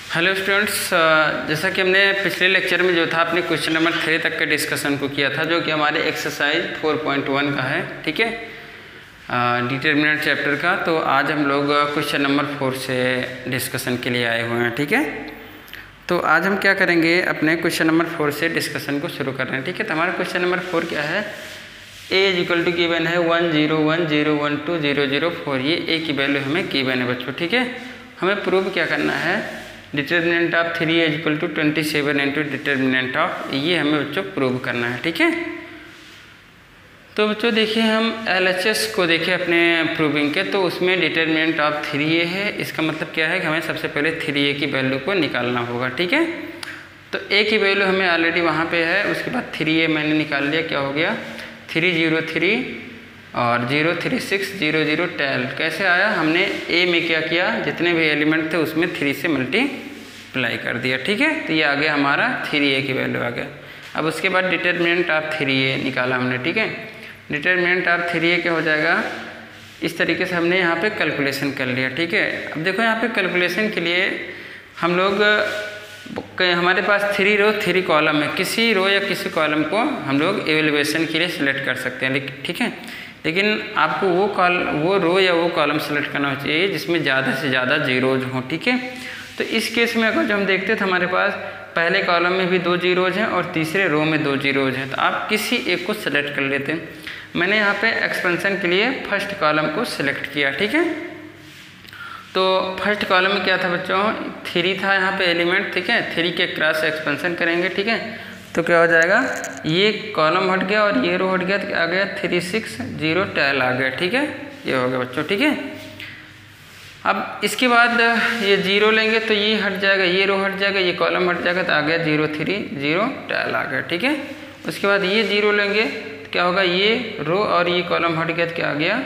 Hello students, जैसा कि हमने पिछले लेक्चर में जो था अपने क्वेश्चन नंबर 3 तक के डिस्कशन को किया था, जो कि हमारे एक्सरसाइज 4.1 का है। ठीक है, डिटरमिनेंट चैप्टर का। तो आज हम लोग क्वेश्चन नंबर 4 से डिस्कशन के लिए आए हुए हैं। ठीक है, तो आज हम क्या करेंगे, अपने क्वेश्चन नंबर 4 से डिस्कशन को शुरू कर रहे हैं। ठीक है, तो हमारा क्वेश्चन नंबर 4 क्या है, ए इज इक्वल टू गिवन है 1 0 1 0 1 2 0 0 4। ये ए की वैल्यू हमें गिवन है बच्चों। ठीक है, हमें प्रूव क्या करना है, determinant of 3 is equal to 27 into determinant of, ये हमें बच्चों प्रूव करना है। ठीक है, तो बच्चों देखिए, हम LHS को देखें अपने प्रूविंग के, तो उसमें डिटर्मिनेंट ऑफ 3a है। इसका मतलब क्या है कि हमें सबसे पहले 3a की वैल्यू को निकालना होगा। ठीक है, तो a की वैल्यू हमें ऑलरेडी वहाँ पे है, उसके बाद 3a मैंने निकाल लिया। क्या हो गया, 303 और 036 00 10। कैसे आया, हमने a में क्या किया, जितने भी एलिमेंट थे उसमें 3 से मल्टीप्लाई कर दिया। ठीक है, तो ये आ गया हमारा 3a की वैल्यू आ गया। अब उसके बाद डिटर्मिनेंट ऑफ 3a निकाला हमने। ठीक है, डिटर्मिनेंट ऑफ 3a क्या हो जाएगा, इस तरीके से हमने यहाँ पे कैलकुलेशन कर लिया। ठीक है, अब देखो यहाँ पे कैलकुलेशन के लिए हम लोग, हमारे पास 3 रो 3 कॉलम है, किसी रो या किसी कॉलम को हम लोग एवेल्युएशन के लिए सिलेक्ट कर सकते हैं। ठीक है, लेकिन आपको वो रो या वो कॉलम सेलेक्ट करना चाहिए जिसमें ज़्यादा से ज़्यादा जीरोज हों। ठीक है, तो इस केस में अगर जो हम देखते हैं तो हमारे पास पहले कॉलम में भी 2 जीरोज हैं और तीसरे रो में 2 जीरोज हैं, तो आप किसी एक को सेलेक्ट कर लेते हैं। मैंने यहाँ पे एक्सपेंशन के लिए फर्स्ट कॉलम को सिलेक्ट किया। ठीक है, तो फर्स्ट कॉलम में क्या था बच्चों, 3 था यहाँ पे एलिमेंट। ठीक है, 3 के क्रॉस एक्सपेंशन करेंगे। ठीक है, तो क्या हो जाएगा, ये कॉलम हट गया और ये रो हट गया, तो आ गया 3 6 0 10 आ गया। ठीक है, ये हो गया बच्चों। ठीक है, अब इसके बाद ये 0 लेंगे तो ये हट जाएगा, ये रो हट जाएगा, ये कॉलम हट जाएगा, तो आ गया 0 3 0 10 आ गया। ठीक है, उसके बाद ये 0 लेंगे तो क्या होगा, ये रो और ये कॉलम हट गया, तो क्या आ गया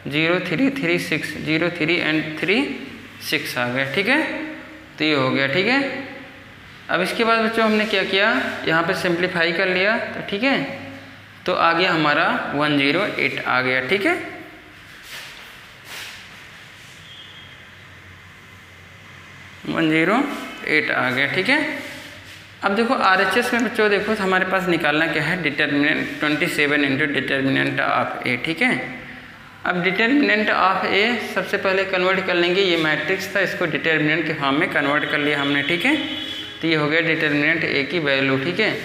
0 3 3 6 0 3 एंड 3 6 आ गया। ठीक है, तो ये हो गया। ठीक है, अब इसके बाद बच्चों हमने क्या किया, यहाँ पे सिंप्लीफाई कर लिया, तो ठीक है, तो आ गया हमारा 108 आ गया। ठीक है, आ गया। ठीक है, अब देखो RHS में बच्चों देखो, तो हमारे पास निकालना क्या है, determinant 27 into determinant of a। ठीक है, अब डिटर्मिनेंट ऑफ a सबसे पहले कन्वर्ट कर लेंगे, ये मैट्रिक्स था, इसको डिटर्मिनेंट के फॉर्म में कन्वर्ट कर लिया हमने। ठीक है, तो ये हो गया डिटर्मिनेंट a की वैल्यू। ठीक है,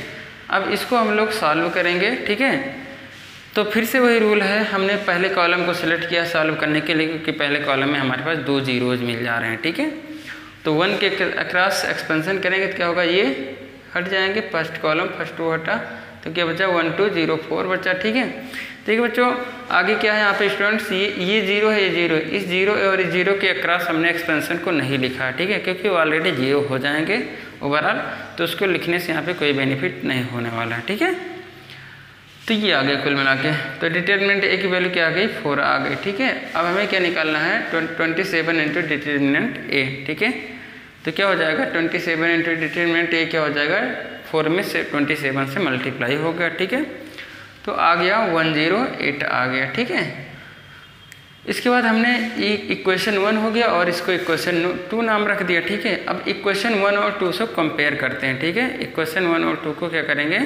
अब इसको हम लोग सॉल्व करेंगे। ठीक है, तो फिर से वही रूल है, हमने पहले कॉलम को सिलेक्ट किया सॉल्व करने के लिए, क्योंकि पहले कॉलम में हमारे पास 2 जीरोज मिल जा रहे हैं। ठीक है, तो 1 के अक्रॉस एक्सपेंशन करेंगे तो क्या होगा, ये हट जाएंगे, फर्स्ट कॉलम फर्स्ट रो हटा, तो क्या बचा 1 2 0 4 बचा। ठीक है, देखिए बच्चों आगे क्या है यहाँ पे स्टूडेंट्स, ये 0 है, ये 0 है, इस 0 और इस 0 के अक्रॉस हमने एक्सपेंशन को नहीं लिखा है। ठीक है, क्योंकि वो ऑलरेडी 0 हो जाएंगे ओवरऑल, तो उसको लिखने से यहाँ पे कोई बेनिफिट नहीं होने वाला है। ठीक है, तो ये आ गया कुल मिला के, तो डिटर्मिनेंट a की वैल्यू क्या आ गई, 4 आ गई। ठीक है, अब हमें क्या निकालना है, 27 इंटू डिटर्मिनेंट a। ठीक है, तो क्या हो जाएगा, 27 इंटू डिटर्मिनेंट a क्या हो जाएगा, 4 में से 27 से मल्टीप्लाई हो गया। ठीक है, तो आ गया 108 आ गया। ठीक है, इसके बाद हमने इक्वेशन 1 हो गया और इसको इक्वेशन 2 नाम रख दिया। ठीक है, अब इक्वेशन 1 और 2 से कंपेयर करते हैं। ठीक है, इक्वेशन 1 और 2 को क्या करेंगे,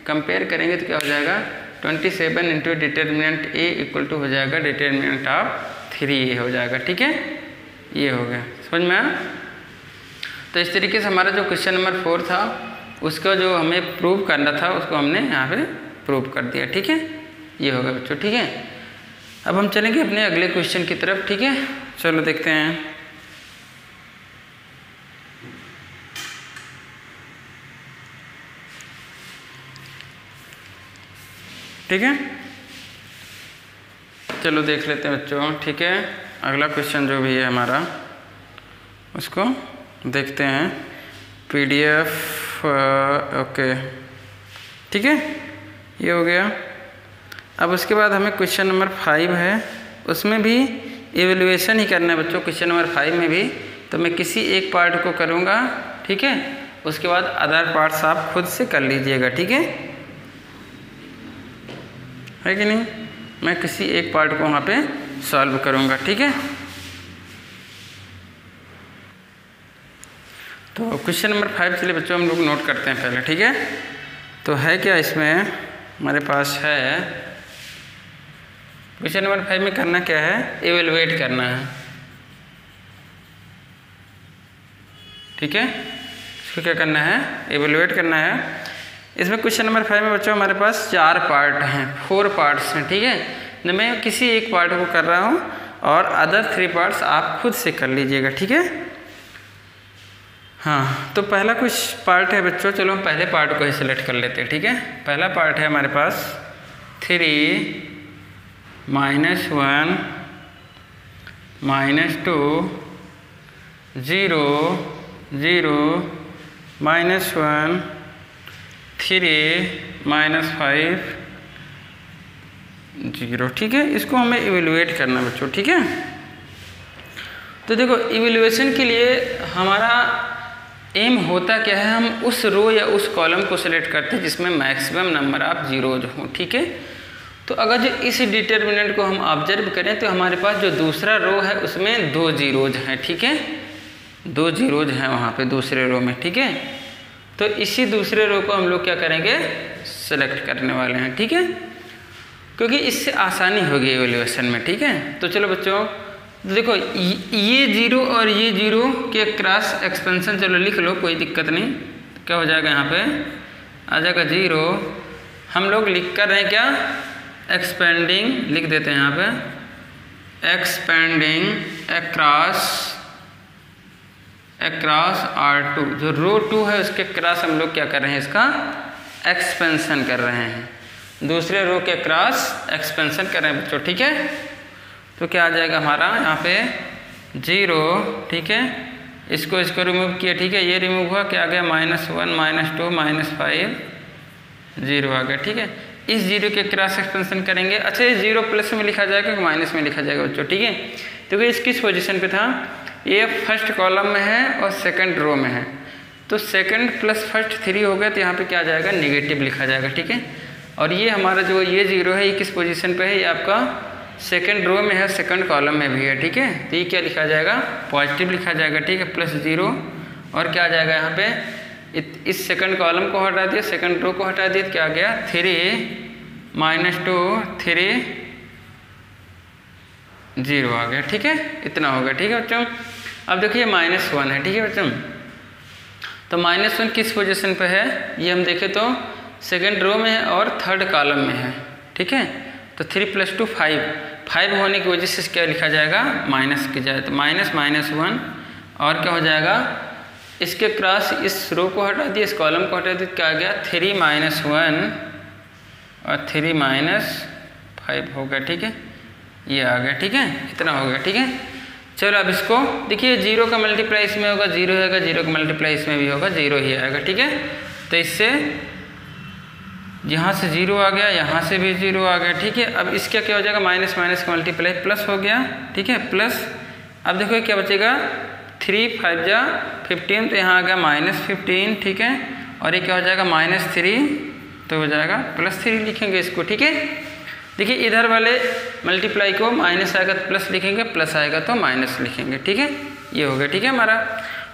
कंपेयर करेंगे, तो क्या हो जाएगा, 27 into determinant a equal to हो जाएगा डिटर्मिनेंट ऑफ 3a हो जाएगा। ठीक है, ये हो गया, समझ में आया। तो इस तरीके से हमारा जो क्वेश्चन नंबर 4 था, उसका जो हमें प्रूव करना था, उसको हमने यहाँ पे प्रूव कर दिया। ठीक है, ये होगा बच्चों। ठीक है, अब हम चलेंगे अपने अगले क्वेश्चन की तरफ। ठीक है, चलो देखते हैं। ठीक है, चलो देख लेते हैं बच्चों। ठीक है, अगला क्वेश्चन जो भी है हमारा, उसको देखते हैं। PDF ओके, ठीक है, ये हो गया। अब उसके बाद हमें क्वेश्चन नंबर 5 है, उसमें भी एवेल्युएशन ही करना है बच्चों। क्वेश्चन नंबर 5 में भी तो मैं किसी एक पार्ट को करूँगा। ठीक है, उसके बाद अदर पार्ट्स आप खुद से कर लीजिएगा। ठीक है कि नहीं, मैं किसी एक पार्ट को वहाँ पे सॉल्व करूँगा। ठीक है, तो क्वेश्चन नंबर 5 चलिए बच्चों हम लोग नोट करते हैं पहले, ठीक है। तो है क्या इसमें हमारे पास है, क्वेश्चन नंबर 5 में करना क्या है, इवेलुएट करना है, ठीक है। इसको क्या करना है, इवेलुएट करना है। इसमें क्वेश्चन नंबर 5 में बच्चों हमारे पास 4 पार्ट हैं, 4 पार्ट्स हैं, ठीक है। तो मैं किसी एक पार्ट को कर रहा हूँ और अदर 3 पार्ट्स आप खुद से कर लीजिएगा, ठीक है। हाँ, तो पहला कुछ पार्ट है बच्चों, चलो हम पहले पार्ट को ही सिलेक्ट कर लेते हैं, ठीक है। पहला पार्ट है हमारे पास 3 - 1 - 2 0 0 -1 3 -5 0, ठीक है। इसको हमें इवेलुएट करना बच्चों, ठीक है। तो देखो इवेलुएशन के लिए हमारा एम होता क्या है, हम उस रो या उस कॉलम को सिलेक्ट करते हैं जिसमें मैक्सिमम नंबर ऑफ जीरोज हों, ठीक है। तो अगर जो इस डिटर्मिनेंट को हम ऑब्जर्व करें तो हमारे पास जो दूसरा रो है उसमें 2 जीरोज हैं, ठीक है। 2 जीरोज हैं वहाँ पे दूसरे रो में, ठीक है। तो इसी दूसरे रो को हम लोग क्या करेंगे, सेलेक्ट करने वाले हैं, ठीक है, क्योंकि इससे आसानी होगी इवेल्युएशन में, ठीक है। तो चलो बच्चों देखो ये 0 और ये 0 के क्रॉस एक्सपेंशन चलो लिख लो, कोई दिक्कत नहीं। क्या हो जाएगा, यहाँ पे आ जाएगा 0। हम लोग लिख कर रहे हैं क्या, एक्सपेंडिंग लिख देते हैं यहाँ पे, एक्सपेंडिंग अक्रॉस R2, जो रो 2 है उसके क्रॉस हम लोग क्या कर रहे हैं, इसका एक्सपेंशन कर रहे हैं, दूसरे रो के क्रॉस एक्सपेंशन कर रहे हैं बच्चों, ठीक है। तो क्या आ जाएगा हमारा यहाँ पे 0, ठीक है। इसको रिमूव किया, ठीक है, ये रिमूव हुआ, क्या आ गया -1 -2 -5 0 आ गया, ठीक है। इस 0 के क्रॉस एक्सपेंशन करेंगे। अच्छा ये 0 प्लस में लिखा जाएगा कि माइनस में लिखा जाएगा बच्चों, ठीक है। तो ये किस पोजीशन पे था, ये फर्स्ट कॉलम में है और सेकंड रो में है, तो सेकंड प्लस फर्स्ट 3 हो गया, तो यहाँ पे क्या आ जाएगा, नेगेटिव लिखा जाएगा, ठीक है। और ये हमारा जो ये 0 है ये किस पोजीशन पे है, ये आपका सेकंड रो में है, सेकंड कॉलम में भी है, ठीक है। तो ये क्या लिखा जाएगा, पॉजिटिव लिखा जाएगा, ठीक है, +0। और क्या आ जाएगा यहाँ पे, इस सेकंड कॉलम को हटा दिया, सेकंड रो को हटा दिया, क्या आ गया 3 -2 3 0 आ गया, ठीक है। इतना हो गया, ठीक है बच्चों। अब देखिए -1 है, ठीक है बच्चों। तो -1 किस पोजीशन पे है, ये हम देखें तो सेकंड रो में है और थर्ड कॉलम में है, ठीक है। तो 3 + 2 5 होने की वजह से क्या लिखा जाएगा, माइनस की जाए, तो -1 और क्या हो जाएगा, इसके क्रॉस इस रो को हटा दिया, इस कॉलम को हटा दिया, क्या आ गया 3 - 1 और 3 - 5 हो गया, ठीक है। ये आ गया, ठीक है, इतना हो गया, ठीक है। चलो अब इसको देखिए, 0 का मल्टीप्लाई इसमें होगा 0 आएगा, 0 का मल्टीप्लाई इसमें भी होगा 0 ही आएगा, ठीक है। तो इससे यहाँ से 0 आ गया, यहाँ से भी 0 आ गया, ठीक है। अब इसका क्या हो जाएगा, माइनस का मल्टीप्लाई प्लस हो गया, ठीक है, प्लस। अब देखो क्या बचेगा, 3 × 5 = 15, तो यहाँ आ गया -15, ठीक है। और ये क्या हो जाएगा -3, तो हो जाएगा +3 लिखेंगे इसको, ठीक है। देखिए इधर वाले मल्टीप्लाई को माइनस आएगा तो प्लस लिखेंगे, प्लस आएगा तो माइनस लिखेंगे, ठीक है। ये हो गया, ठीक है हमारा।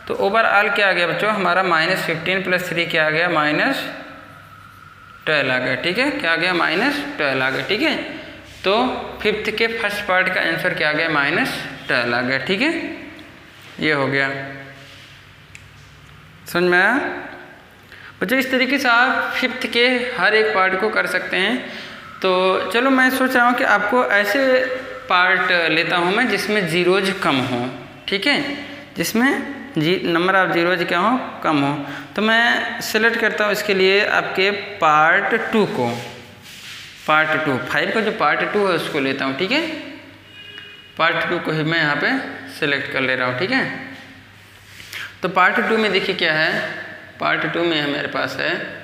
तो ओवरऑल क्या आ गया बच्चों, हमारा -15 + 3 क्या आ गया, -12 आ गया, ठीक है। क्या आ गया, -12 आ गया, ठीक है। तो 5th के फर्स्ट पार्ट का आंसर क्या आ गया, -12 आ गया, ठीक है। ये हो गया, समझ में आया बच्चों। इस तरीके से आप 5th के हर एक पार्ट को कर सकते हैं। तो चलो मैं सोच रहा हूँ कि आपको ऐसे पार्ट लेता हूँ मैं जिसमें जीरोज कम हो, ठीक है, जिसमें नंबर ऑफ जीरोज क्या हो, कम हो। तो मैं सेलेक्ट करता हूँ इसके लिए आपके पार्ट 2 को, पार्ट 2 5 का जो पार्ट 2 है उसको लेता हूँ, ठीक है। पार्ट 2 को ही मैं यहाँ पे सेलेक्ट कर ले रहा हूँ, ठीक है। तो पार्ट 2 में देखिए क्या है, पार्ट 2 में हमारे पास है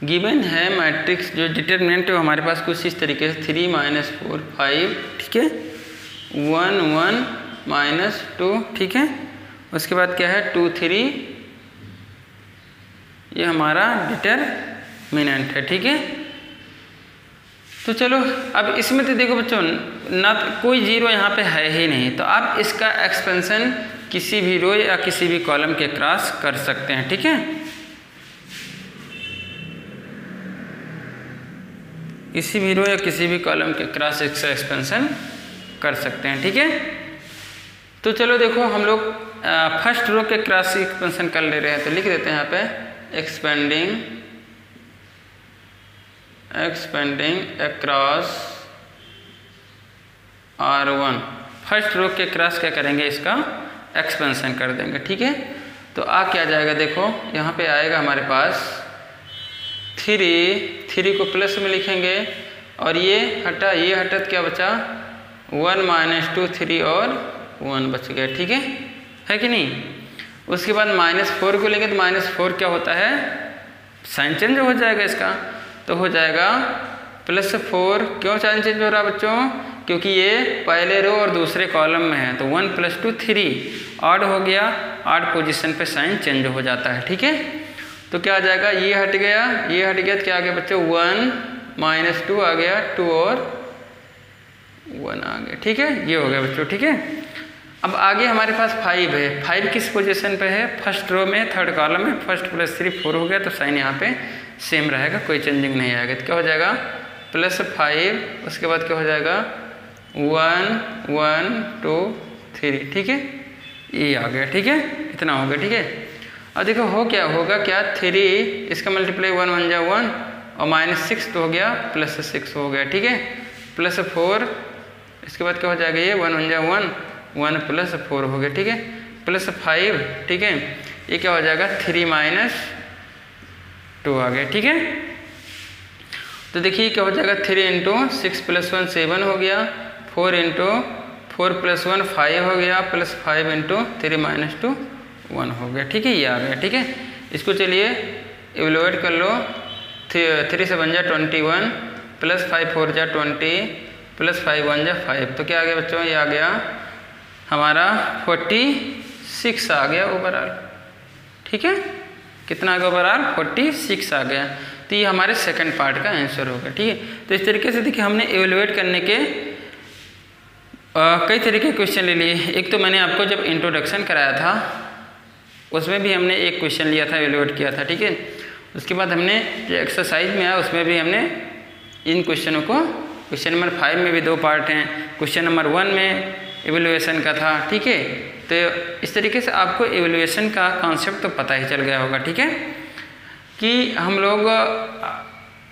गिवन है मैट्रिक्स, जो डिटर्मिनेंट है वो हमारे पास कुछ इस तरीके से 3 - 4 5, ठीक है, 1 1 -2, ठीक है। उसके बाद क्या है 2 3, ये हमारा डिटर्मिनेंट है, ठीक है। तो चलो अब इसमें तो देखो बच्चों ना कोई जीरो यहाँ पे है ही नहीं, तो आप इसका एक्सपेंशन किसी भी रो या किसी भी कॉलम के क्रॉस कर सकते हैं, ठीक है। किसी भी रो या किसी भी कॉलम के क्रॉस इसका एक्सपेंशन कर सकते हैं, ठीक है। तो चलो देखो हम लोग फर्स्ट रो के क्रॉस एक्सपेंशन कर ले रहे हैं, तो लिख देते हैं यहाँ पे expanding across R1। First row के क्रॉस क्या करेंगे, इसका एक्सपेंशन कर देंगे, ठीक है। तो क्या जाएगा, देखो यहाँ पे आएगा हमारे पास 3 को प्लस में लिखेंगे और ये हटा क्या बचा 1 - 2 3 और 1 बच गया, ठीक है कि नहीं। उसके बाद -4 को लेंगे तो -4 क्या होता है, साइन चेंज हो जाएगा इसका, तो हो जाएगा +4। क्यों साइन चेंज हो रहा है बच्चों, क्योंकि ये पहले रो और दूसरे कॉलम में है, तो 1 + 2 3 ऑड हो गया, ऑड पोजीशन पे साइन चेंज हो जाता है, ठीक है। तो क्या आ जाएगा, ये हट गया तो क्या आ गया बच्चों 1 - 2 आ गया, 2 और 1 आ गया, ठीक है। ये हो गया बच्चों, ठीक है। अब आगे हमारे पास 5 है। 5 किस पोजीशन पे है, फर्स्ट रो में, थर्ड कॉलम में। फर्स्ट + 3 4 हो गया, तो साइन यहाँ पे सेम रहेगा, कोई चेंजिंग नहीं आएगा। तो क्या हो जाएगा +5, उसके बाद क्या हो जाएगा 1 1 2 3, ठीक है। ये आ गया, ठीक है, इतना हो गया, ठीक है। अब देखो होगा क्या 3 इसका मल्टीप्लाई 1 1 जा 1 और -6 तो हो गया +6 हो गया, ठीक है। +4 इसके बाद क्या हो जाएगा, ये 1 1 जा 1 1 + 4 हो गया, ठीक है। +5, ठीक है। ये क्या हो जाएगा 3 - 2 आ गया, ठीक है। तो देखिए क्या हो जाएगा 3 × 6 + 1 7 हो गया, 4 × 4 + 1 5 हो गया, +5 × 3 - 2 1 हो गया, ठीक है। ये आ गया, ठीक है। इसको चलिए इवेलुएट कर लो। 3 7 जा 21 +5 4 जा 20 +5 1 जा 5, तो क्या आ गया बच्चों, ये आ गया हमारा 46 आ गया ओवरऑल, ठीक है। कितना आ गया ओवरऑल 46 आ गया। तो ये हमारे सेकंड पार्ट का आंसर होगा, ठीक है। तो इस तरीके से देखिए हमने इवेलुएट करने के कई तरीके के क्वेश्चन ले लिए। एक तो मैंने आपको जब इंट्रोडक्शन कराया था उसमें भी हमने एक क्वेश्चन लिया था, इवेलुएट किया था, ठीक है। उसके बाद हमने जो एक्सरसाइज में आया उसमें भी हमने इन क्वेश्चनों को, क्वेश्चन नंबर 5 में भी 2 पार्ट हैं, क्वेश्चन नंबर 1 में इवेलुएशन का था, ठीक है। तो इस तरीके से आपको इवेलुएशन का कॉन्सेप्ट तो पता ही चल गया होगा, ठीक है, कि हम लोग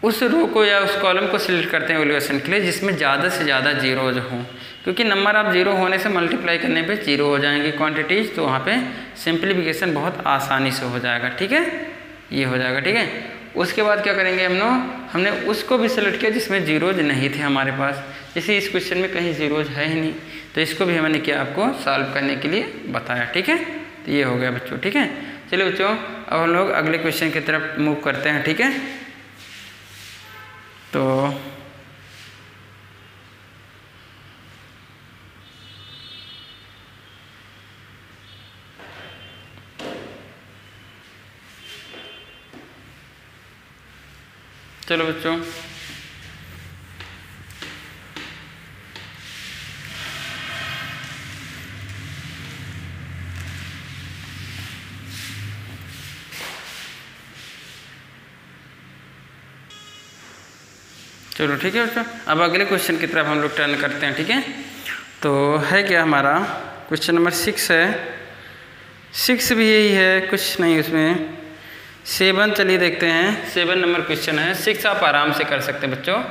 उस रो को या उस कॉलम को सिलेक्ट करते हैं इवेलुएशन के लिए जिसमें ज़्यादा से ज़्यादा जीरोज हों, क्योंकि नंबर आप 0 होने से मल्टीप्लाई करने पे 0 हो जाएंगे क्वांटिटीज़, तो वहाँ पे सिंप्लीफिकेशन बहुत आसानी से हो जाएगा, ठीक है। ये हो जाएगा, ठीक है। उसके बाद क्या करेंगे हमने उसको भी सिलेक्ट किया जिसमें जीरोज नहीं थे हमारे पास, जैसे इस क्वेश्चन में कहीं जीरोज है ही नहीं, तो इसको भी हमने क्या आपको सॉल्व करने के लिए बताया, ठीक है। तो ये हो गया बच्चों, ठीक है। चलिए बच्चों अब हम लोग अगले क्वेश्चन की तरफ मूव करते हैं, ठीक है। तो चलो बच्चों चलो ठीक है बच्चों, अब अगले क्वेश्चन की तरफ हम लोग टर्न करते हैं, ठीक है। तो है क्या हमारा क्वेश्चन नंबर 6 है। 6 भी यही है, कुछ नहीं उसमें। 7 चलिए देखते हैं, 7 नंबर क्वेश्चन है। 6 आप आराम से कर सकते हैं बच्चों,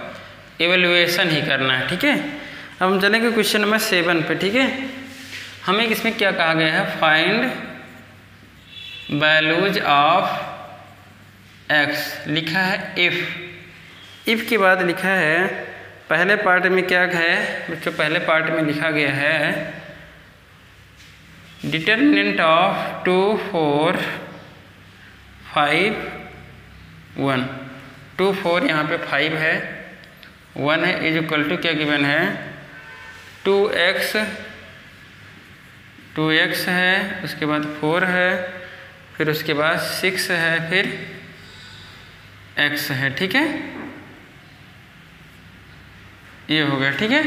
एवेल्युएशन ही करना है, ठीक है। अब हम चलेंगे क्वेश्चन नंबर 7 पे, ठीक है। हमें इसमें क्या कहा गया है, फाइंड वैल्यूज ऑफ x, लिखा है इफ़ के बाद लिखा है पहले पार्ट में क्या है बच्चों, पहले पार्ट में लिखा गया है डिटर्मिनेंट ऑफ 2 4 5 1। 2 4 यहाँ पे 5 है, 1 है, इज इक्वल टू क्या गिवन है 2x है, उसके बाद 4 है, फिर उसके बाद 6 है, फिर x है, ठीक है। ये हो गया, ठीक है।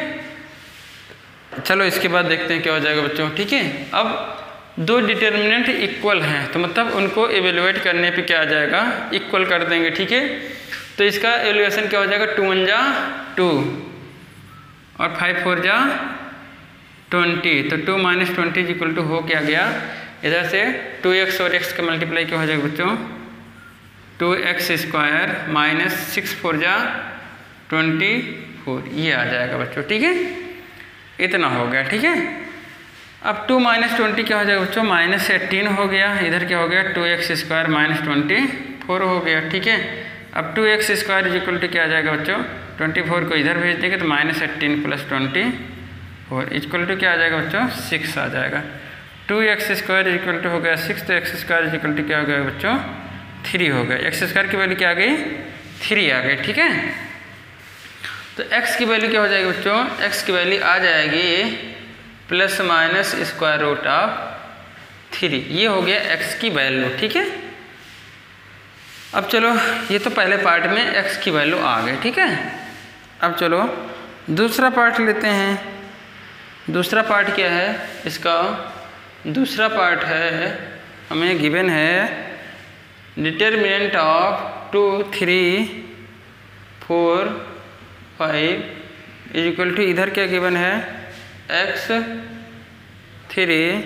चलो इसके बाद देखते हैं क्या हो जाएगा बच्चों, ठीक है। अब दो डिटर्मिनेंट इक्वल हैं तो मतलब उनको एवेलुएट करने पे क्या आ जाएगा, इक्वल कर देंगे। ठीक है, तो इसका एवेलुएशन क्या हो जाएगा, 2 1 जा 2 और 5 4 जा 20, तो 2 - 20 इज इक्वल टू हो क्या गया, इधर से 2x और x का मल्टीप्लाई क्या हो जाएगा बच्चों, 2x² - 6 4 जा 24, ये आ जाएगा बच्चों। ठीक है, इतना हो गया। ठीक है, अब 2 - 20 क्या हो जाएगा बच्चों, -18 हो गया, इधर क्या हो गया 2x² - 24 हो गया। ठीक है, अब 2x² इज इक्वल टू क्या आ जाएगा बच्चों, 24 को इधर भेज देंगे तो -18 + 24 इक्वल टू क्या आ जाएगा बच्चों, 6 आ जाएगा। 2x² इज इक्वल टू हो गया 6, तो x² इज इक्वल टू क्या हो गया बच्चों, 3 हो गया। x² की वैल्यू क्या आ गई, 3 आ गई। ठीक है, तो x की वैल्यू क्या हो जाएगी बच्चों, x की वैल्यू आ जाएगी ±√3, ये हो गया x की वैल्यू। ठीक है, अब चलो ये तो पहले पार्ट में x की वैल्यू आ गई। ठीक है, अब चलो दूसरा पार्ट लेते हैं। दूसरा पार्ट क्या है इसका, दूसरा पार्ट है हमें गिवन है determinant of 2 3 4 5 is equal to, इधर क्या गिवन है, x3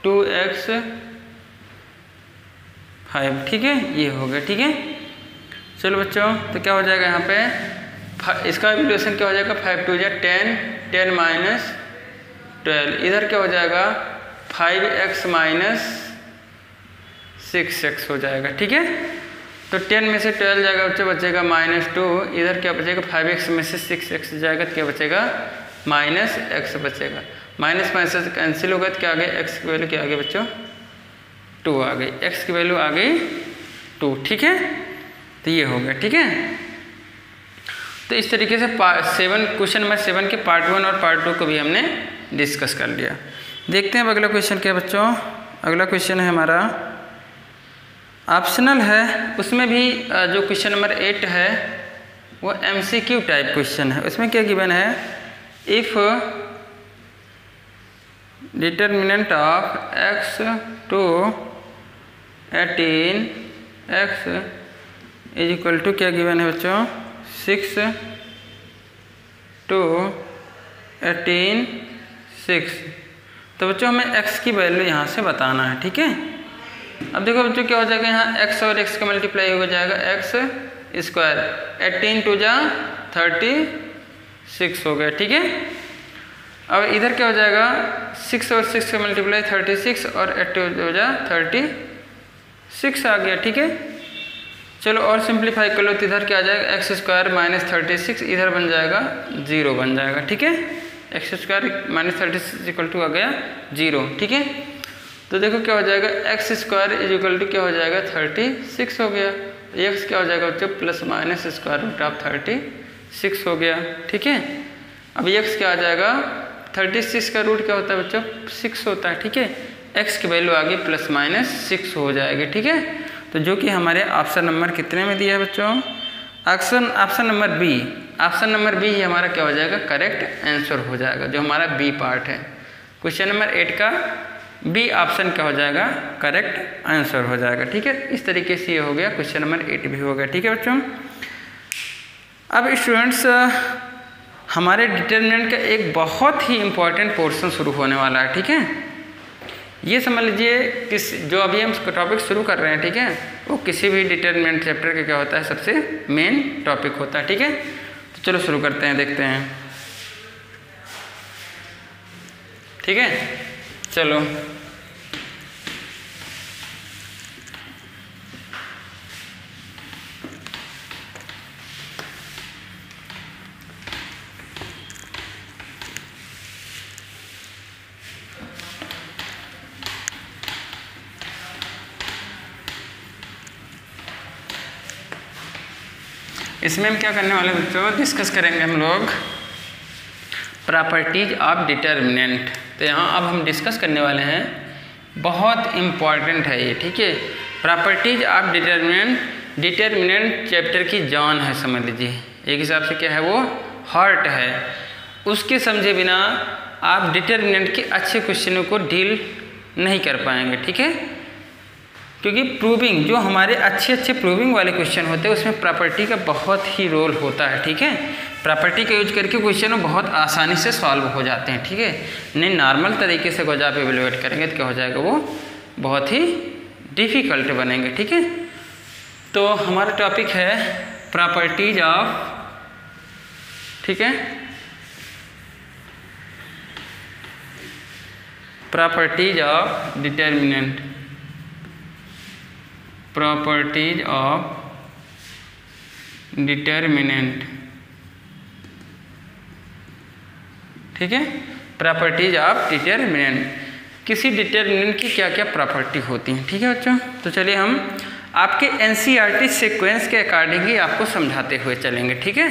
2x 5। ठीक है, ये हो गया। ठीक है, चलो बच्चों तो क्या हो जाएगा यहाँ पे, इसका वैल्यूएशन क्या हो जाएगा, 5 2 जा 10, 10 - 12, इधर क्या हो जाएगा 5x - 6x हो जाएगा। ठीक है, तो 10 में से 12 जाएगा बच्चों, बचेगा -2, इधर क्या बचेगा 5x में से 6x जाएगा तो क्या बचेगा -x बचेगा, माइनस से कैंसिल होगा तो क्या आ गया, x की वैल्यू क्या आ गई बच्चों, 2 आ गई, x की वैल्यू आ गई 2। ठीक है, तो ये हो गया। ठीक है, तो इस तरीके से क्वेश्चन नंबर 7 के पार्ट 1 और पार्ट 2 को भी हमने डिस्कस कर लिया। देखते हैं अब अगला क्वेश्चन क्या है बच्चों। अगला क्वेश्चन है हमारा ऑप्शनल है, उसमें भी जो क्वेश्चन नंबर 8 है वो MCQ टाइप क्वेश्चन है। उसमें क्या गिवन है, if determinant of x to 18x is equal to क्या गिवन है बच्चों, 6 to 18 6। तो बच्चों हमें x की वैल्यू यहाँ से बताना है। ठीक है, अब देखो बच्चों क्या हो जाएगा, यहाँ x और x का मल्टीप्लाई हो जाएगा x², 18 2 जा 36 हो गया। ठीक है, अब इधर क्या हो जाएगा, 6 और 6 का मल्टीप्लाई 36 और 8 हो जा 36 आ गया। ठीक है, चलो और सिंप्लीफाई कर लो तो इधर क्या आ जाएगा, x² - 36, इधर बन जाएगा 0 बन जाएगा। ठीक है, x² - 36 इक्वल टू आ गया 0। ठीक है, तो देखो क्या हो जाएगा, x² इज इक्वल टू क्या हो जाएगा 36 हो गया, x क्या हो जाएगा बच्चों ±√36 हो गया। ठीक है, अब x क्या आ जाएगा, 36 का रूट क्या होता है बच्चों 6 होता है। ठीक है, x की वैल्यू आगे ±6 हो जाएगी। ठीक है, तो जो कि हमारे ऑप्शन नंबर कितने में दिया है बच्चों, option number B, option number B ही हमारा क्या हो जाएगा, करेक्ट आंसर हो जाएगा, जो हमारा बी पार्ट है। क्वेश्चन नंबर 8 का बी ऑप्शन क्या हो जाएगा, करेक्ट आंसर हो जाएगा। ठीक है, इस तरीके से ये हो गया, क्वेश्चन नंबर 8 भी हो गया। ठीक है बच्चों, अब स्टूडेंट्स हमारे डिटर्मिनेंट का एक बहुत ही इम्पॉर्टेंट पोर्शन शुरू होने वाला है। ठीक है, ये समझ लीजिए जो अभी हम टॉपिक शुरू कर रहे हैं, ठीक है, वो किसी भी डिटर्मिनेंट चैप्टर का क्या होता है, सबसे मेन टॉपिक होता है। ठीक है, तो चलो शुरू करते हैं, देखते हैं। ठीक है, चलो इसमें हम क्या करने वाले बच्चों, डिस्कस करेंगे हम लोग प्रॉपर्टीज ऑफ डिटर्मिनेंट। तो यहाँ अब हम डिस्कस करने वाले हैं, बहुत इम्पॉर्टेंट है ये। ठीक है, properties of determinant, determinant chapter की जान है, समझ लीजिए, एक हिसाब से क्या है वो हार्ट है। उसके समझे बिना आप डिटर्मिनेंट के अच्छे क्वेश्चनों को डील नहीं कर पाएंगे, ठीक है। क्योंकि प्रूविंग जो हमारे अच्छे प्रूविंग वाले क्वेश्चन होते हैं उसमें प्रॉपर्टी का बहुत ही रोल होता है, ठीक है। प्रॉपर्टी का यूज करके क्वेश्चन बहुत आसानी से सॉल्व हो जाते हैं, ठीक है। नहीं नॉर्मल तरीके से अगर आप एवेलुएट करेंगे तो क्या हो जाएगा, वो बहुत ही डिफ़िकल्ट बनेंगे, ठीक है। तो हमारा टॉपिक है प्रॉपर्टीज ऑफ, ठीक है, properties of determinant, properties of determinant, ठीक है। प्रॉपर्टीज ऑफ डिटर्मिनेंट, किसी डिटर्मिनेंट की क्या क्या प्रॉपर्टी होती हैं, ठीक है बच्चों। तो चलिए हम आपके एनसीईआरटी सीक्वेंस के अकॉर्डिंग ही आपको समझाते हुए चलेंगे, ठीक है।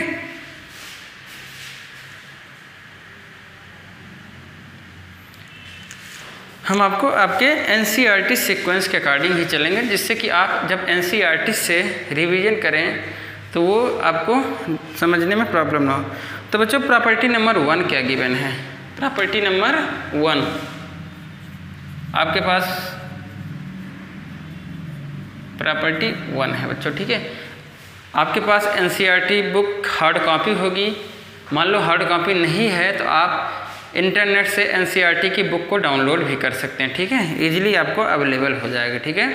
हम आपको आपके एनसीईआरटी सीक्वेंस के अकॉर्डिंग ही चलेंगे, जिससे कि आप जब एनसीईआरटी से रिवीजन करें तो वो आपको समझने में प्रॉब्लम ना हो। तो बच्चों प्रॉपर्टी नंबर 1 क्या गिवन है, प्रॉपर्टी नंबर 1 आपके पास प्रॉपर्टी 1 है बच्चों, ठीक है। आपके पास एनसीईआरटी बुक हार्ड कॉपी होगी। मान लो हार्ड कॉपी नहीं है तो आप इंटरनेट से एनसीईआरटी की बुक को डाउनलोड भी कर सकते हैं, ठीक है। इजीली आपको अवेलेबल हो जाएगा, ठीक है।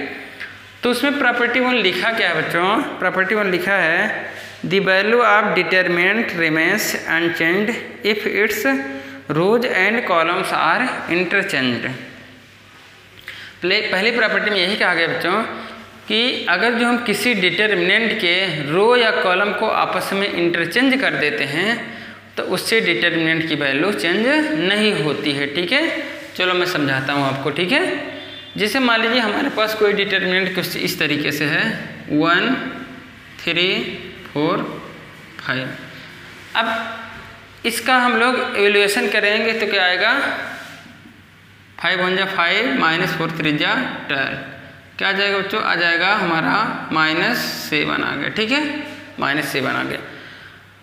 तो उसमें प्रॉपर्टी 1 लिखा क्या है बच्चों, प्रॉपर्टी 1 लिखा है the value of determinant remains unchanged if its rows and columns are interchanged. पहली प्रॉपर्टी में यही कहा गया बच्चों कि अगर जो हम किसी डिटरमिनेंट के रो या कॉलम को आपस में इंटरचेंज कर देते हैं तो उससे डिटरमिनेंट की वैल्यू चेंज नहीं होती है, ठीक है। चलो मैं समझाता हूँ आपको, ठीक है। जैसे मान लीजिए हमारे पास कोई डिटरमिनेंट कुछ इस तरीके से है 1 3 4 5। अब इसका हम लोग एवेल्यूएशन करेंगे तो क्या आएगा, 5 1 जा 5 -4 3 जा 12, क्या आ जाएगा बच्चों, आ जाएगा हमारा -7 आ गया, ठीक है, -7 आ गया।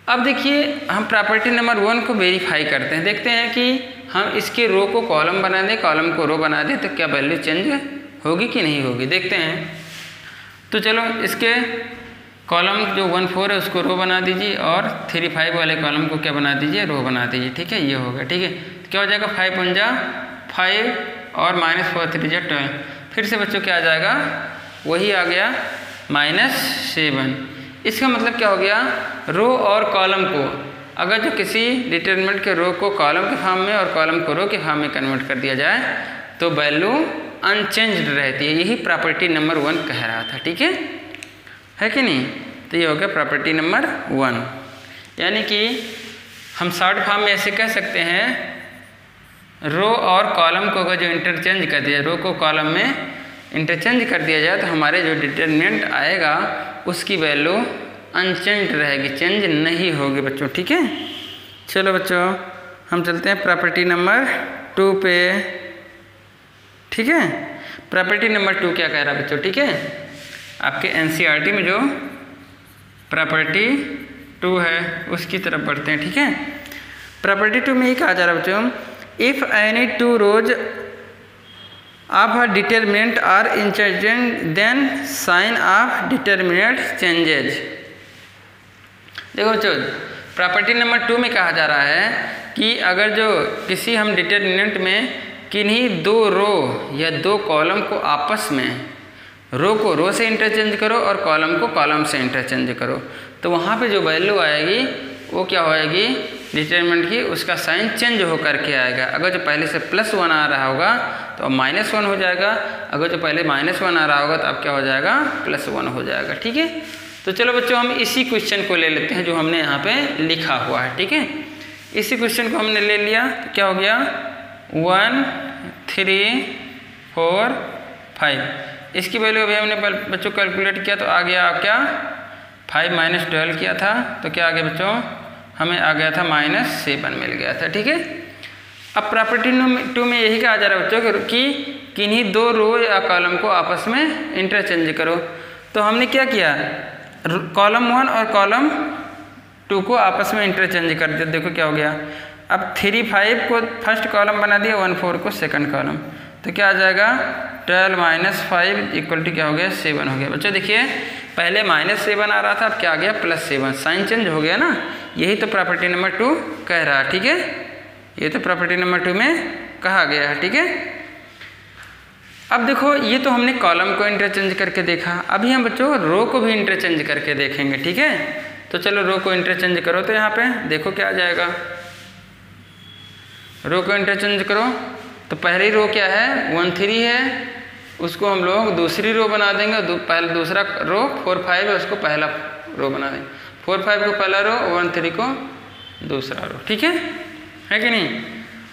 अब देखिए हम प्रॉपर्टी नंबर 1 को वेरीफाई करते हैं, देखते हैं कि हम इसके रो को कॉलम बना दें, कॉलम को रो बना दें तो क्या वैल्यू चेंज होगी कि नहीं होगी, देखते हैं। तो चलो इसके कॉलम जो 1 4 है उसको रो बना दीजिए और 3 5 वाले कॉलम को क्या बना दीजिए, रो बना दीजिए, ठीक है। ये होगा, ठीक है। तो क्या हो जाएगा 5 1 जा 5 और -4 3 जा 12। फिर से बच्चों क्या आ जाएगा, वही आ गया -7। इसका मतलब क्या हो गया, रो और कॉलम को अगर जो किसी डिटरमिनेंट के रो को कॉलम के फॉर्म में और कॉलम को रो के फॉर्म में कन्वर्ट कर दिया जाए तो वैल्यू अनचेंज्ड रहती है। यही प्रॉपर्टी नंबर 1 कह रहा था, ठीक है कि नहीं। तो ये हो गया प्रॉपर्टी नंबर 1। यानी कि हम शॉर्ट फॉर्म में ऐसे कह सकते हैं, रो और कॉलम को अगर जो इंटरचेंज कर दिया, रो को कॉलम में इंटरचेंज कर दिया जाए तो हमारे जो डिटरमिनेंट आएगा उसकी वैल्यू अनचेंज्ड रहेगी, चेंज नहीं होगी बच्चों, ठीक है। चलो बच्चों हम चलते हैं प्रॉपर्टी नंबर 2 पे, ठीक है। प्रॉपर्टी नंबर 2 क्या कह रहा है बच्चों, ठीक है। आपके एनसीईआरटी में जो प्रॉपर्टी 2 है उसकी तरफ बढ़ते हैं, ठीक है। प्रॉपर्टी 2 में ये कहा जा रहा है बच्चों, if any 2 rows of a determinant are interchange then sign of determinant changes. देखो बच्चों प्रॉपर्टी नंबर 2 में कहा जा रहा है कि अगर जो किसी हम डिटरमिनेंट में किन्हीं 2 रो या 2 कॉलम को आपस में, रो को रो से इंटरचेंज करो और कॉलम को कॉलम से इंटरचेंज करो तो वहाँ पे जो वैल्यू आएगी वो क्या होएगी, डिटरमिनेंट की उसका साइन चेंज होकर के आएगा। अगर जो पहले से +1 आ रहा होगा तो अब -1 हो जाएगा, अगर जो पहले -1 आ रहा होगा तो अब क्या हो जाएगा, +1 हो जाएगा, ठीक है। तो चलो बच्चों हम इसी क्वेश्चन को ले लेते हैं जो हमने यहाँ पे लिखा हुआ है, ठीक है। इसी क्वेश्चन को हमने ले लिया तो क्या हो गया, 1 3 4 5। इसकी वैल्यू अभी हमने बच्चों कैलकुलेट किया तो आ गया क्या, 5 - 12 किया था तो क्या आ गया बच्चों, हमें आ गया था -7 मिल गया था, ठीक है। अब प्रॉपर्टी 2 में यही कहा जा रहा है बच्चों कि किन्हीं 2 रो या कॉलम को आपस में इंटरचेंज करो। तो हमने क्या किया, कॉलम 1 और कॉलम 2 को आपस में इंटरचेंज कर दिया। देखो क्या हो गया, अब 3 5 को फर्स्ट कॉलम बना दिया, 1 4 को सेकंड कॉलम। तो क्या आ जाएगा 12 माइनस 5 इक्वल टू क्या हो गया 7 हो गया। बच्चों देखिए पहले -7 आ रहा था, अब क्या आ गया +7, साइन चेंज हो गया ना। यही तो प्रॉपर्टी नंबर 2 कह रहा है, ठीक है। ये तो प्रॉपर्टी नंबर 2 में कहा गया है, ठीक है। अब देखो ये तो हमने कॉलम को इंटरचेंज करके देखा, अभी हम बच्चों रो को भी इंटरचेंज करके देखेंगे, ठीक है। तो चलो रो को इंटरचेंज करो, तो यहाँ पे देखो क्या आ जाएगा। रो को इंटरचेंज करो तो पहली रो क्या है 1 3 है, उसको हम लोग दूसरी रो बना देंगे, पहले दूसरा रो 4 5 है उसको पहला रो बना देंगे, 4 5 को पहला रो 1 3 को दूसरा रो, ठीक है कि नहीं।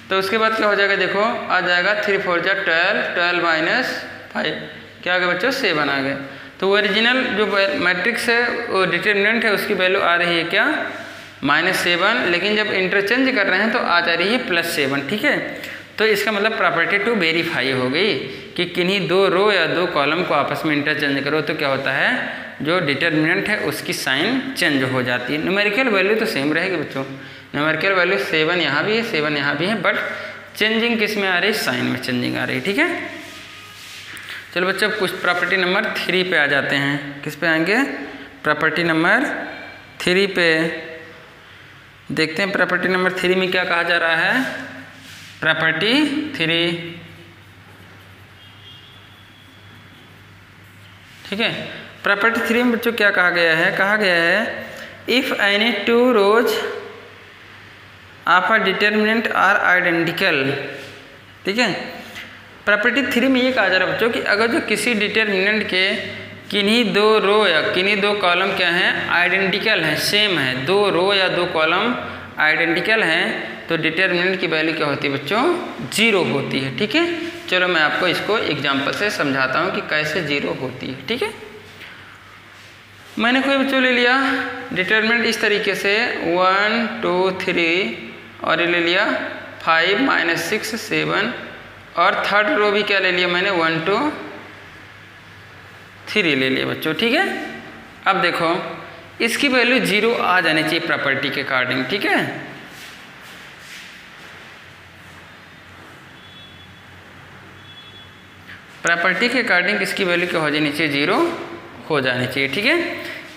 तो उसके बाद क्या हो जाएगा देखो आ जाएगा 3 4 जा 12, 12 माइनस 5 क्या आ गया बच्चों 7 आ गया। तो ओरिजिनल जो मैट्रिक्स है वो डिटरमिनेंट है उसकी वैल्यू आ रही है क्या -7, लेकिन जब इंटरचेंज कर रहे हैं तो आ जा रही है +7, ठीक है। तो इसका मतलब प्रॉपर्टी 2 वेरीफाई हो गई कि किन्हीं 2 रो या 2 कॉलम को आपस में इंटरचेंज करो तो क्या होता है जो डिटरमिनेंट है उसकी साइन चेंज हो जाती है। न्यूमेरिकल वैल्यू तो सेम रहेगी बच्चों, न्यूमेरिकल वैल्यू 7 यहाँ भी है 7 यहाँ भी है, बट चेंजिंग किस में आ रही है साइन में चेंजिंग आ रही है, ठीक है। चलो बच्चों कुछ प्रॉपर्टी नंबर 3 पे आ जाते हैं। किस पे आएंगे प्रॉपर्टी नंबर 3 पे देखते हैं। प्रॉपर्टी नंबर 3 में क्या कहा जा रहा है, प्रॉपर्टी 3, ठीक है। प्रॉपर्टी 3 में बच्चों क्या कहा गया है, कहा गया है if any 2 rows of a determinant are identical, ठीक है। प्रॉपर्टी 3 में ये कहा जा रहा है बच्चों कि अगर जो किसी डिटरमिनेंट के किन्हीं 2 रो या किन्हीं 2 कॉलम क्या हैं आइडेंटिकल हैं, सेम है, 2 रो या 2 कॉलम आइडेंटिकल हैं तो डिटरमिनेंट की वैल्यू क्या होती है बच्चों 0 होती है, ठीक है। चलो मैं आपको इसको एग्जांपल से समझाता हूँ कि कैसे 0 होती है, ठीक है। मैंने कोई बच्चों ले लिया डिटरमिनेंट इस तरीके से 1 2 3 और ये ले लिया 5 -6 7 और थर्ड रो भी क्या ले लिया मैंने 1 2 3 ले लिया बच्चों, ठीक है। अब देखो इसकी वैल्यू 0 आ जानी चाहिए प्रॉपर्टी के अकॉर्डिंग, ठीक है। प्रॉपर्टी के अकॉर्डिंग इसकी वैल्यू क्या हो जानी चाहिए 0 हो जानी चाहिए, ठीक है।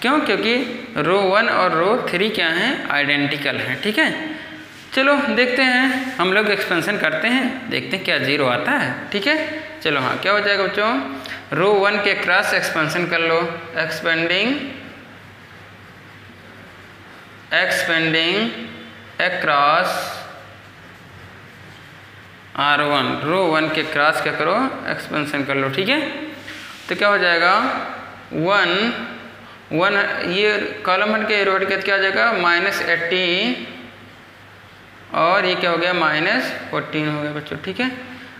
क्यों, क्योंकि रो 1 और रो 3 क्या हैं आइडेंटिकल हैं, ठीक है। चलो देखते हैं हम लोग एक्सपेंशन करते हैं, देखते हैं क्या 0 आता है, ठीक है। चलो हाँ क्या हो जाएगा बच्चों रो 1 के क्रॉस एक्सपेंशन कर लो, एक्सपेंडिंग अक्रॉस R1, रो 1 के क्रॉस क्या करो एक्सपेंशन कर लो, ठीक है। तो क्या हो जाएगा 1 ये कॉलम हट के रो हट के क्या आ जाएगा -18 और ये क्या हो गया -14 हो गया बच्चों, ठीक है।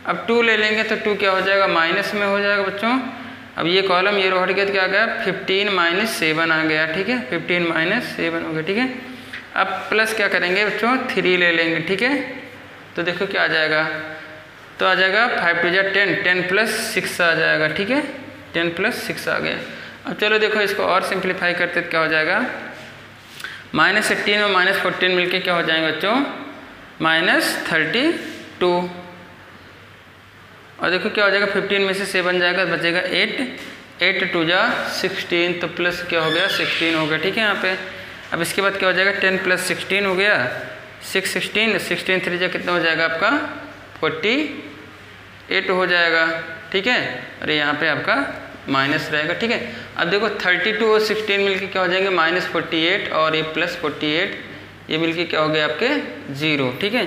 अब 2 ले लेंगे तो 2 क्या हो जाएगा माइनस में हो जाएगा बच्चों। अब ये कॉलम ये रो हट के क्या आ गया 15 -7 आ गया, ठीक है, 15 -7 हो गया, ठीक है। अब प्लस क्या करेंगे बच्चों 3 ले लेंगे, ठीक है। तो देखो क्या आ जाएगा, तो आ जाएगा 5 2 10, 10 + 6 आ जाएगा, ठीक है, 10 + 6 आ गया। अब चलो देखो इसको और सिंप्लीफाई करते तो क्या हो जाएगा -18 और -14 मिलके क्या हो जाएंगे बच्चों -32 और देखो क्या हो जाएगा 15 में से 7 जाएगा बचेगा 8, 8 2 जा 16 तो प्लस क्या हो गया 16 हो गया, ठीक है यहाँ पे। अब इसके बाद क्या हो जाएगा 10 + 16 हो गया 16 3 जा कितना हो जाएगा आपका 48 हो जाएगा, ठीक है। और यहाँ पे आपका माइनस रहेगा, ठीक है। अब देखो 32 और 16 मिलके क्या हो जाएंगे -48 और ये +48 ये मिलके क्या हो गया आपके 0, ठीक है।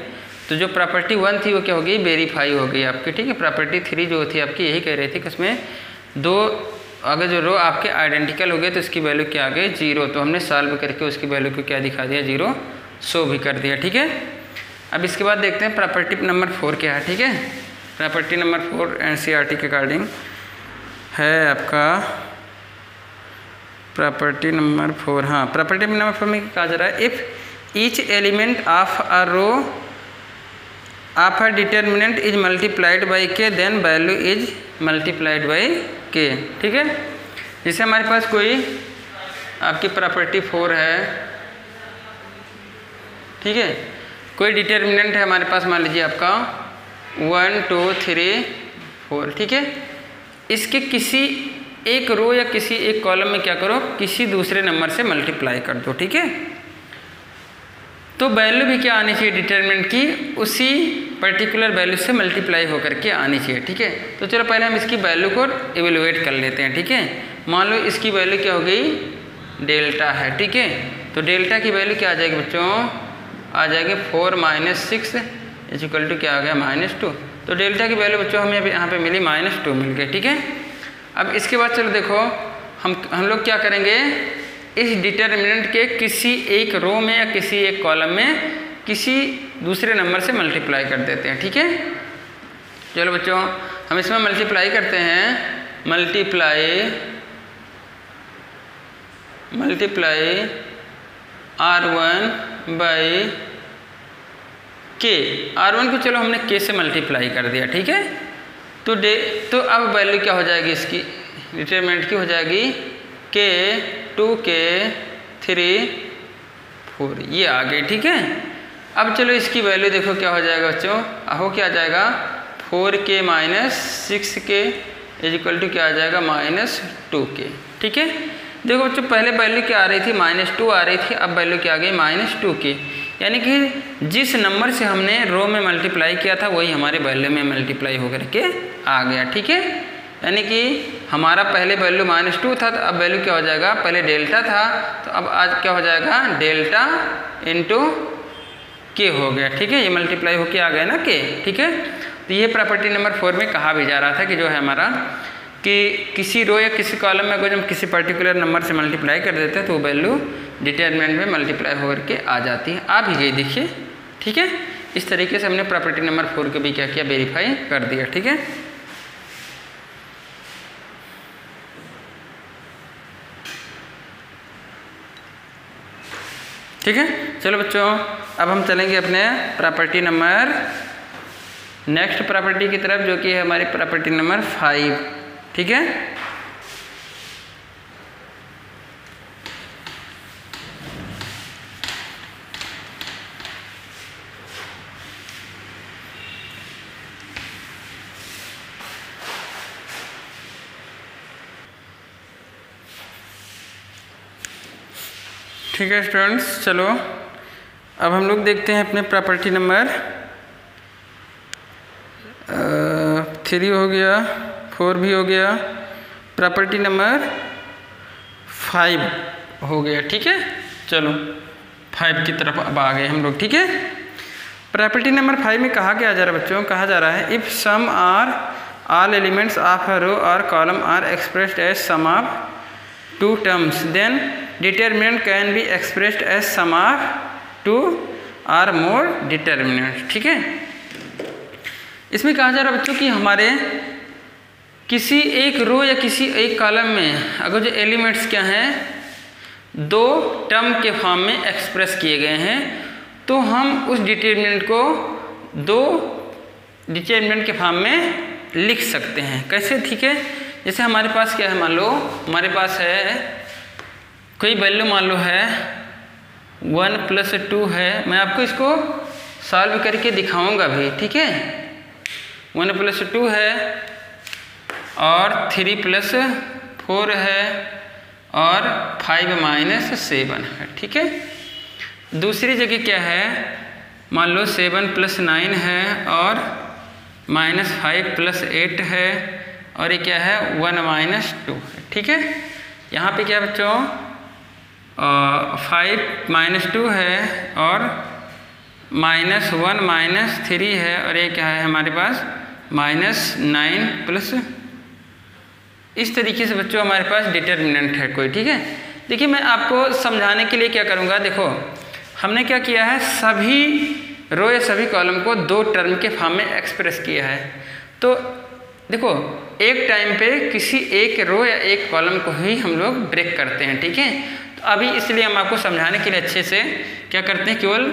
तो जो प्रॉपर्टी 1 थी वो क्या हो गई वेरीफाई हो गई आपकी, ठीक है। प्रॉपर्टी 3 जो थी आपकी यही कह रही थी कि उसमें 2 अगर जो रो आपके आइडेंटिकल हो गए तो इसकी वैल्यू क्या आ गई 0, तो हमने सॉल्व करके उसकी वैल्यू को क्या दिखा दिया 0 शो भी कर दिया, ठीक है। अब इसके बाद देखते हैं प्रॉपर्टी नंबर 4 क्या है, ठीक है। प्रॉपर्टी नंबर 4 NCERT के अकॉर्डिंग है आपका प्रॉपर्टी नंबर 4। हाँ प्रॉपर्टी नंबर 4 में कहा जा रहा है if each element of a row of a determinant is multiplied by K then value is multiplied by K, ठीक है। जैसे हमारे पास कोई आपकी प्रॉपर्टी 4 है, ठीक है, कोई डिटरमिनेंट है हमारे पास मान लीजिए आपका 1 2 3 4, ठीक है। इसके किसी एक रो या किसी एक कॉलम में क्या करो, किसी दूसरे नंबर से मल्टीप्लाई कर दो, ठीक है। तो वैल्यू भी क्या आनी चाहिए डिटरमिनेंट की, उसी पर्टिकुलर वैल्यू से मल्टीप्लाई होकर के आनी चाहिए, ठीक है। तो चलो पहले हम इसकी वैल्यू को इवेलुएट कर लेते हैं, ठीक है। मान लो इसकी वैल्यू क्या हो गई, डेल्टा है, ठीक है। तो डेल्टा की वैल्यू क्या आ जाएगी बच्चों, आ जाएगी 4 - 6 इक्वल टू क्या आ गया -2। तो डेल्टा की वैल्यू बच्चों हमें यहाँ पे मिली -2 मिल गई, ठीक है। अब इसके बाद चलो देखो हम लोग क्या करेंगे, इस डिटरमिनेंट के किसी एक रो में या किसी एक कॉलम में किसी दूसरे नंबर से मल्टीप्लाई कर देते हैं, ठीक है। चलो बच्चों हम इसमें मल्टीप्लाई करते हैं, multiply R1 by K। R1 को चलो हमने K से मल्टीप्लाई कर दिया, ठीक है। तो अब वैल्यू क्या हो जाएगी इसकी डिटरमिनेंट की, हो जाएगी K 2K 3 4, ये आ गई, ठीक है। अब चलो इसकी वैल्यू देखो क्या हो जाएगा बच्चों, हो क्या आ जाएगा 4K - 6K इक्वल टू क्या आ जाएगा -2K, ठीक है। देखो बच्चों पहले वैल्यू क्या आ रही थी, -2 आ रही थी, अब वैल्यू क्या आ गई -2K। यानी कि जिस नंबर से हमने रो में मल्टीप्लाई किया था वही हमारे वैल्यू में मल्टीप्लाई होकर के आ गया, ठीक है। यानी कि हमारा पहले वैल्यू -2 था, तो अब वैल्यू क्या हो जाएगा, पहले डेल्टा था तो अब आज क्या हो जाएगा डेल्टा इंटू K हो गया, ठीक है। ये मल्टीप्लाई होके आ गया ना K, ठीक है। तो ये प्रॉपर्टी नंबर 4 में कहा भी जा रहा था कि जो है हमारा कि किसी रो या किसी कॉलम में अगर हम किसी पर्टिकुलर नंबर से मल्टीप्लाई कर देते हैं तो वो वैल्यू डिटरमिनेंट में मल्टीप्लाई होकर के आ जाती है, आ भी गई देखिए, ठीक है। इस तरीके से हमने प्रॉपर्टी नंबर 4 को भी क्या किया, वेरीफाई कर दिया, ठीक है। ठीक है। चलो बच्चों अब हम चलेंगे अपने प्रॉपर्टी नंबर नेक्स्ट प्रॉपर्टी की तरफ, जो कि है हमारी प्रॉपर्टी नंबर 5, ठीक है। ठीक है स्टूडेंट्स, चलो अब हम लोग देखते हैं अपने प्रॉपर्टी नंबर 3 हो गया, 4 भी हो गया, प्रॉपर्टी नंबर 5 हो गया, ठीक है। चलो 5 की तरफ अब आ गए हम लोग, ठीक है। प्रॉपर्टी नंबर 5 में कहा क्या जा रहा है बच्चों, कहा जा रहा है if sum are all elements of a row और column are expressed as sum of 2 terms, then determinant can be expressed as sum of 2 or more determinants, ठीक है। इसमें कहा जा रहा है बच्चों कि हमारे किसी एक रो या किसी एक कॉलम में अगर जो एलिमेंट्स क्या हैं 2 टर्म के फॉर्म में एक्सप्रेस किए गए हैं, तो हम उस डिटरमिनेंट को 2 डिटरमिनेंट के फॉर्म में लिख सकते हैं। कैसे, ठीक है। जैसे हमारे पास क्या है, मान लो हमारे पास है कोई वैल्यू, मान लो है 1 + 2 है, मैं आपको इसको सॉल्व करके दिखाऊंगा भी, ठीक है। 1 + 2 है और 3 + 4 है और 5 - 7 है, ठीक है। दूसरी जगह क्या है, मान लो 7 + 9 है और -5 + 8 है और ये क्या है 1 - 2 है, ठीक है। यहाँ पे क्या बच्चों 5 - 2 है और -1 - 3 है और ये क्या है हमारे पास -9 प्लस, इस तरीके से बच्चों हमारे पास डिटरमिनेंट है कोई, ठीक है। देखिए मैं आपको समझाने के लिए क्या करूँगा, देखो हमने क्या किया है, सभी रो या सभी कॉलम को 2 टर्म के फॉर्म में एक्सप्रेस किया है। तो देखो एक टाइम पे किसी एक रो या एक कॉलम को ही हम लोग ब्रेक करते हैं, ठीक है। तो अभी इसलिए हम आपको समझाने के लिए अच्छे से क्या करते हैं, केवल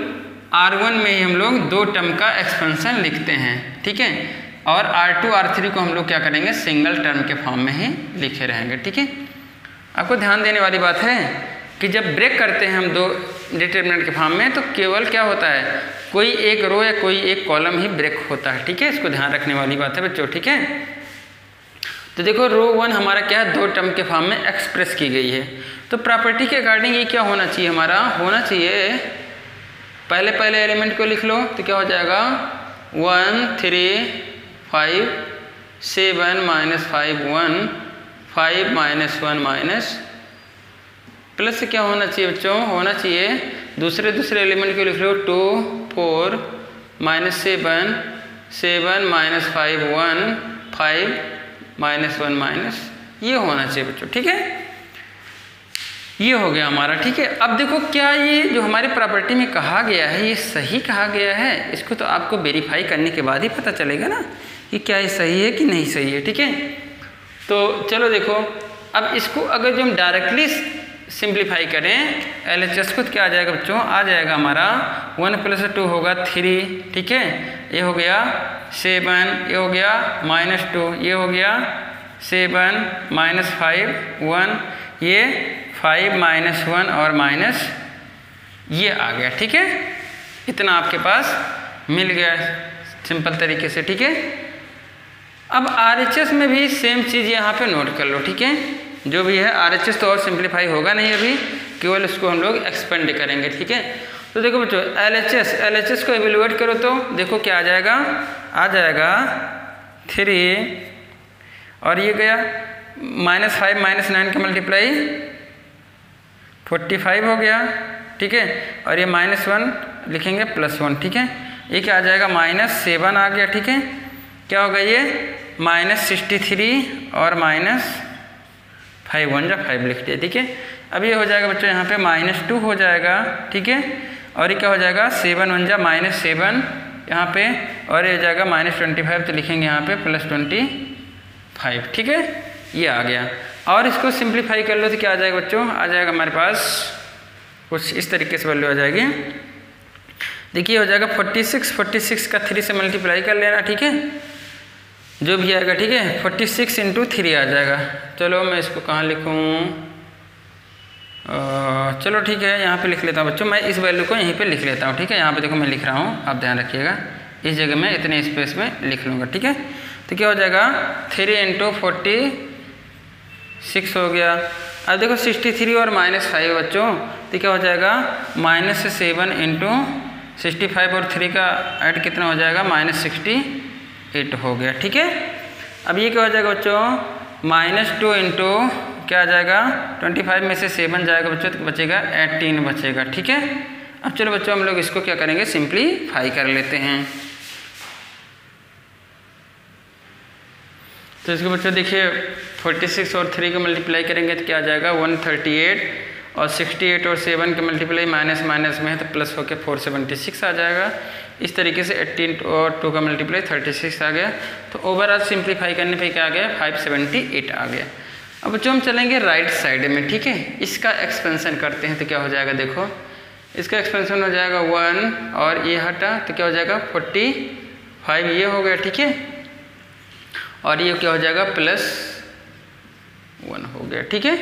R1 में ही हम लोग 2 टर्म का एक्सपेंशन लिखते हैं, ठीक है। और R2 R3 को हम लोग क्या करेंगे, सिंगल टर्म के फॉर्म में ही लिखे रहेंगे, ठीक है। आपको ध्यान देने वाली बात है कि जब ब्रेक करते हैं हम 2 डिटरमिनेंट के फॉर्म में, तो केवल क्या होता है, कोई एक रो या कोई एक कॉलम ही ब्रेक होता है, ठीक है। इसको ध्यान रखने वाली बात है बच्चों, ठीक है। तो देखो रो 1 हमारा क्या है, 2 टर्म के फॉर्म में एक्सप्रेस की गई है। तो प्रॉपर्टी के अकॉर्डिंग ये क्या होना चाहिए, हमारा होना चाहिए, पहले एलिमेंट को लिख लो तो क्या हो जाएगा 1 3 5 7 -5 1 5 -1 माइनस प्लस क्या होना चाहिए बच्चों, होना चाहिए दूसरे एलिमेंट को लिख लो 2 4 -7 7 -5 1 5 -1 माइनस, ये होना चाहिए बच्चों। ठीक है, ये हो गया हमारा। ठीक है, अब देखो क्या ये जो हमारी प्रॉपर्टी में कहा गया है ये सही कहा गया है, इसको तो आपको वेरीफाई करने के बाद ही पता चलेगा ना कि क्या ये सही है कि नहीं सही है। ठीक है, तो चलो देखो अब इसको अगर जो हम डायरेक्टली सिंप्लीफाई करें LHS को तो क्या आ जाएगा बच्चों, आ जाएगा हमारा 1 + 2 होगा 3। ठीक है, ये हो गया 7, ये हो गया -2, ये हो गया 7 -5 1, ये 5 -1 और माइनस ये आ गया। ठीक है, इतना आपके पास मिल गया सिंपल तरीके से। ठीक है, अब RHS में भी सेम चीज़ यहाँ पे नोट कर लो। ठीक है, जो भी है RHS तो और सिंप्लीफाई होगा नहीं अभी, केवल इसको हम लोग एक्सपेंड करेंगे। ठीक है, तो देखो बच्चों LHS को एवेलुएट करो तो देखो क्या आ जाएगा, आ जाएगा 3 और ये गया -5 -9 का मल्टीप्लाई 45 हो गया। ठीक है, और ये -1 लिखेंगे +1। ठीक है, ये क्या आ जाएगा -7 आ गया। ठीक है, क्या होगा ये -63 और -5 1 5 लिख दिया। ठीक है, अब ये हो जाएगा बच्चों यहाँ पे -2 हो जाएगा। ठीक है, और ये क्या हो जाएगा 7 1 -7 यहाँ पे, और ये हो जाएगा -25 तो लिखेंगे यहाँ पे +25। ठीक है, ये आ गया। और इसको सिंप्लीफाई कर लो तो क्या आ जाएगा बच्चों, आ जाएगा हमारे पास कुछ इस तरीके से वैल्यू आ जाएगी। देखिए हो जाएगा 46 का 3 से मल्टीप्लाई कर लेना। ठीक है, जो भी आएगा। ठीक है, 46 × 3 आ जाएगा। चलो मैं इसको कहाँ लिखूँ, चलो ठीक है यहाँ पे लिख लेता हूँ बच्चों, मैं इस वैल्यू को यहीं पे लिख लेता हूँ। ठीक है, यहाँ पे देखो मैं लिख रहा हूँ, आप ध्यान रखिएगा, इस जगह में इतने स्पेस में लिख लूँगा। ठीक है, तो क्या हो जाएगा 3 × 46 हो गया। अब देखो 63 और -5 बच्चों, तो क्या हो जाएगा -7 × 65 और 3 का ऐड कितना हो जाएगा -68 हो गया। ठीक है, अब ये क्या हो जाएगा बच्चों -2 × क्या आ जाएगा 25 में से 7 जाएगा बच्चों तो बचेगा 18 बचेगा। ठीक है, अब चलो बच्चों हम लोग इसको क्या करेंगे, सिंप्लीफाई कर लेते हैं। तो इसको बच्चों देखिए 46 और 3 का मल्टीप्लाई करेंगे तो क्या आ जाएगा 138, और 68 और 7 का मल्टीप्लाई माइनस में है तो प्लस होकर 476 आ जाएगा। इस तरीके से 18 और 2 का मल्टीप्लाई 36 आ गया। तो ओवरऑल सिंप्लीफाई करने पे क्या आ गया 578 आ गया। अब बच्चों हम चलेंगे राइट साइड में। ठीक है, इसका एक्सपेंशन करते हैं तो क्या हो जाएगा, देखो इसका एक्सपेंशन हो जाएगा 1 और ये हटा तो क्या हो जाएगा 45 ये हो गया। ठीक है, और ये क्या हो जाएगा +1 हो गया। ठीक है,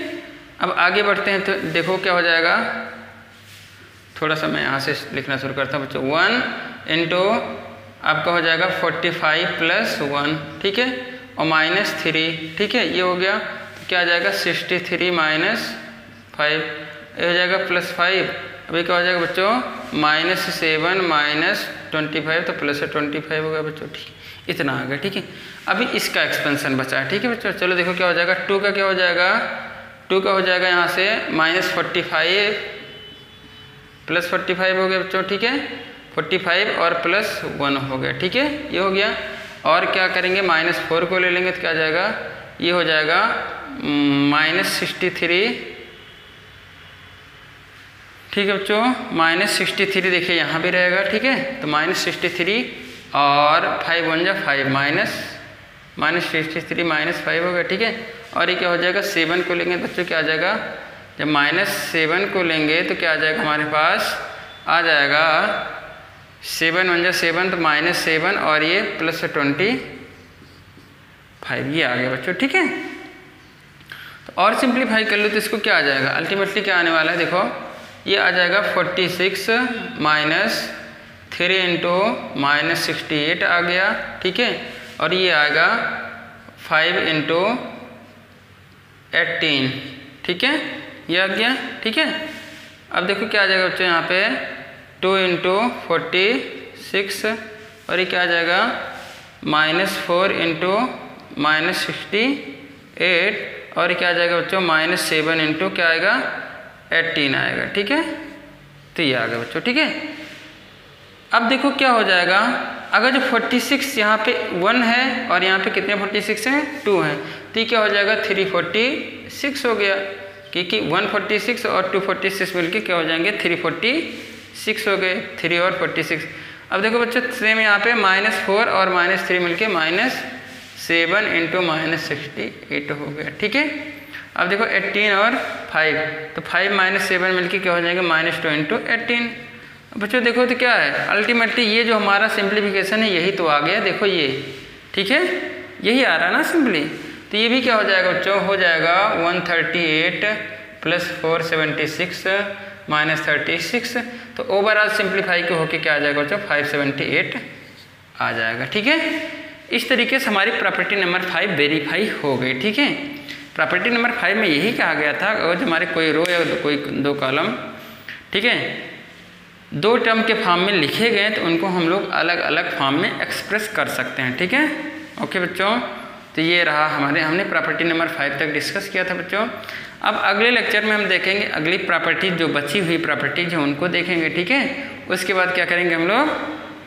अब आगे बढ़ते हैं तो देखो क्या हो जाएगा, थोड़ा सा मैं यहाँ से लिखना शुरू करता हूँ बच्चों। 1 × आपका हो जाएगा 45 + 1। ठीक है, और -3। ठीक है, ये हो गया तो क्या आ जाएगा 63 - 5 ये हो जाएगा +5। अभी क्या हो जाएगा बच्चों -7 - 25 तो +25 हो गया बच्चों। ठीक, इतना आ गया। ठीक है, अभी इसका एक्सपेंशन बचा है। ठीक है बच्चों, चलो देखो क्या हो जाएगा 2 का क्या हो जाएगा, 2 का हो जाएगा यहाँ से -45 +45 हो गया बच्चों। ठीक है, 45 और +1 हो गया। ठीक है, ये हो गया। और क्या करेंगे -4 को ले लेंगे तो क्या आ जाएगा, ये हो जाएगा -63। ठीक है बच्चों, -63 देखिए यहाँ भी रहेगा। ठीक है, तो -63 और 5 1 जा 5 -63 -5 हो गया। ठीक है, और ये क्या हो जाएगा 7 को लेंगे बच्चों क्या आ जाएगा, जब -7 को लेंगे तो क्या आ जाएगा हमारे पास आ जाएगा 7 1 जा 7 तो -7 और ये +25 ये आ गया बच्चों। ठीक है, तो और सिंप्लीफाई कर लो तो इसको क्या आ जाएगा, अल्टीमेटली क्या आने वाला है, देखो ये आ जाएगा 46 - 3 × -68 आ गया। ठीक है, और ये आएगा 5 इंटू 18, ठीक है, ये आ गया, ठीक है। अब देखो क्या आ जाएगा बच्चों, यहाँ पे 2 इंटू 46 और ये क्या आ जाएगा -4 इंटू -68 और क्या आ जाएगा बच्चों -7 इंटू क्या आएगा 18 आएगा, ठीक है। तो ये आ गया बच्चों, ठीक है। अब देखो क्या हो जाएगा, अगर जो 46 यहाँ पे 1 है और यहाँ पे कितने 46 हैं 2 हैं, तो ये क्या हो जाएगा 346 हो गया, क्योंकि 146 और 246 मिलके क्या हो जाएंगे 346 हो गए, 3 और 46। अब देखो बच्चों सेम यहाँ पे -4 और -3 मिलके -7 इंटू -68 हो गया, ठीक है। अब देखो 18 और 5, तो 5 -7 मिलके क्या हो जाएगा -2 इंटू 18। बच्चों देखो तो क्या है, अल्टीमेटली ये जो हमारा सिंप्लीफिकेशन है यही तो आ गया, देखो ये, ठीक है, यही आ रहा है ना सिंपली। तो ये भी क्या हो जाएगा बच्चों, हो जाएगा 138 + 476 -36, तो ओवरऑल सिंप्लीफाई के होके क्या आ जाएगा बच्चों 578 आ जाएगा, ठीक है। इस तरीके से हमारी प्रॉपर्टी नंबर 5 वेरीफाई हो गई, ठीक है। प्रॉपर्टी नंबर 5 में यही कहा गया था, अगर हमारे कोई रो या कोई 2 कॉलम, ठीक है, 2 टर्म के फॉर्म में लिखे गए तो उनको हम लोग अलग अलग फॉर्म में एक्सप्रेस कर सकते हैं, ठीक है। ओके बच्चों, तो ये रहा हमने प्रॉपर्टी नंबर 5 तक डिस्कस किया था बच्चों। अब अगले लेक्चर में हम देखेंगे अगली प्रॉपर्टी, जो बची हुई प्रॉपर्टीज हैं उनको देखेंगे, ठीक है। उसके बाद क्या करेंगे हम लोग,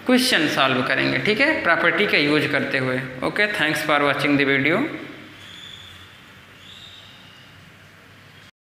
क्वेश्चन सॉल्व करेंगे, ठीक है, प्रॉपर्टी का यूज करते हुए। Okay, thanks for watching the video.